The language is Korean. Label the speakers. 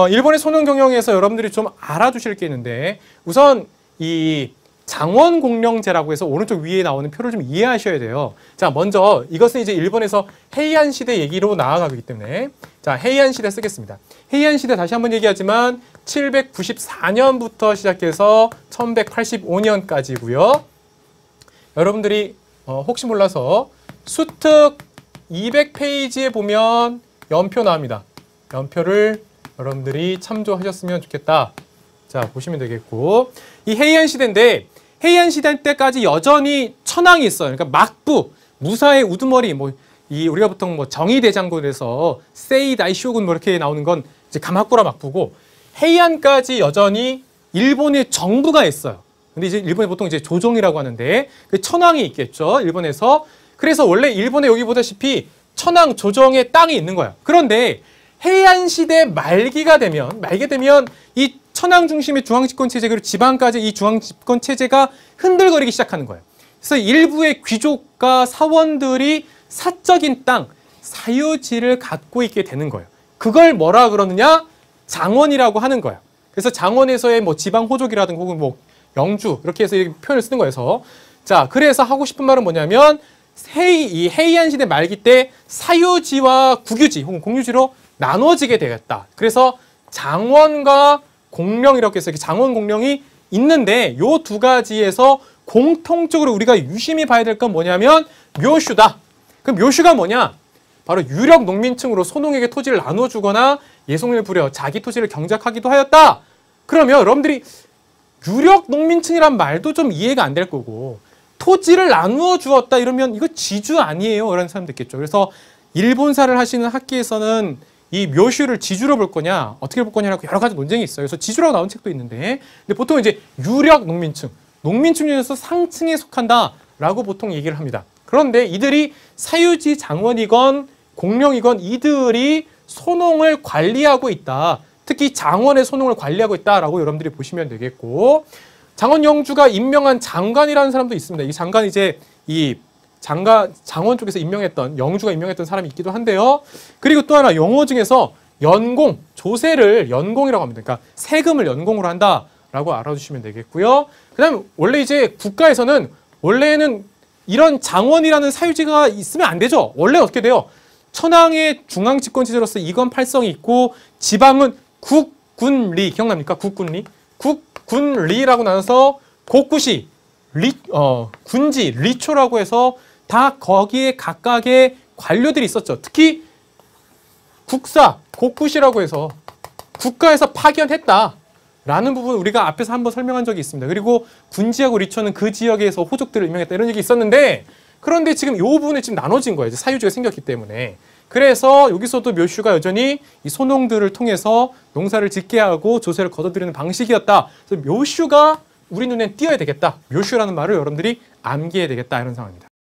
Speaker 1: 일본의 소농 경영에서 여러분들이 좀 알아두실 게 있는데 우선 이 장원공령제라고 해서 오른쪽 위에 나오는 표를 좀 이해하셔야 돼요. 자, 먼저 이것은 이제 일본에서 헤이안 시대 얘기로 나아가기 때문에 자, 헤이안 시대 쓰겠습니다. 헤이안 시대 다시 한번 얘기하지만 794년부터 시작해서 1185년까지고요. 여러분들이 혹시 몰라서 수특 200페이지에 보면 연표 나옵니다. 연표를 여러분들이 참조하셨으면 좋겠다. 자, 보시면 되겠고 이 헤이안 시대인데 헤이안 시대 때까지 여전히 천황이 있어요. 그러니까 막부, 무사의 우두머리, 우리가 보통 정의대장군에서 세이다이 쇼군 이렇게 나오는 건 이제 가마쿠라 막부고 헤이안까지 여전히 일본의 정부가 있어요. 근데 이제 일본에 보통 이제 조정이라고 하는데 그 천황이 있겠죠. 일본에서. 그래서 원래 일본에 여기 보다시피 천황 조정의 땅이 있는 거야. 그런데 헤이안 시대 말기 되면 이 천황 중심의 중앙집권 체제 그리고 지방까지 이 중앙집권 체제가 흔들거리기 시작하는 거예요. 그래서 일부의 귀족과 사원들이 사적인 땅, 사유지를 갖고 있게 되는 거예요. 그걸 뭐라 그러느냐? 장원이라고 하는 거예요. 그래서 장원에서의 지방 호족이라든가 혹은 영주 이렇게 해서 이렇게 표현을 쓰는 거여서 자, 그래서 하고 싶은 말은 뭐냐면 이 헤이안 시대 말기 때 사유지와 국유지 혹은 공유지로 나눠지게 되겠다. 그래서 장원과 공령 이렇게 해서 장원 공령이 있는데 요 두 가지에서 공통적으로 우리가 유심히 봐야 될 건 뭐냐면 묘슈다. 그럼 묘슈가 뭐냐? 바로 유력 농민층으로 소농에게 토지를 나눠주거나 예송을 부려 자기 토지를 경작하기도 하였다. 그러면 여러분들이 유력 농민층이란 말도 좀 이해가 안 될 거고 토지를 나누어 주었다 이러면 이거 지주 아니에요? 라는 사람도 있겠죠. 그래서 일본사를 하시는 학계에서는 이 묘슈를 지주로 볼 거냐 어떻게 볼 거냐라고 여러 가지 논쟁이 있어요. 그래서 지주라고 나온 책도 있는데 근데 보통 이제 유력 농민층 중에서 상층에 속한다라고 보통 얘기를 합니다. 그런데 이들이 사유지 장원이건 공령이건 이들이 소농을 관리하고 있다. 특히 장원의 소농을 관리하고 있다라고 여러분들이 보시면 되겠고 장원 영주가 임명한 장관이라는 사람도 있습니다. 이 장관 이제 장원 쪽에서 영주가 임명했던 사람이 있기도 한데요. 그리고 또 하나 용어 중에서 연공, 조세를 연공이라고 합니다. 그러니까 세금을 연공으로 한다라고 알아두시면 되겠고요. 그 다음에 원래 이제 국가에서는 원래는 이런 장원이라는 사유지가 있으면 안 되죠. 원래 어떻게 돼요? 천황의 중앙집권체제로서 이권팔성이 있고 지방은 국군리 기억납니까? 국군리? 국군리라고 나눠서 곳곳이 군지, 리초라고 해서 다 거기에 각각의 관료들이 있었죠. 특히 국사, 곳곳이라고 해서 국가에서 파견했다라는 부분 우리가 앞에서 한번 설명한 적이 있습니다. 그리고 군지하고 리초는 그 지역에서 호족들을 임명했다 이런 얘기 있었는데 그런데 지금 이 부분이 지금 나눠진 거예요. 사유지가 생겼기 때문에. 그래서 여기서도 묘슈가 여전히 이 소농들을 통해서 농사를 짓게 하고 조세를 걷어들이는 방식이었다. 그래서 묘슈가 우리 눈엔 띄어야 되겠다. 묘슈라는 말을 여러분들이 암기해야 되겠다 이런 상황입니다.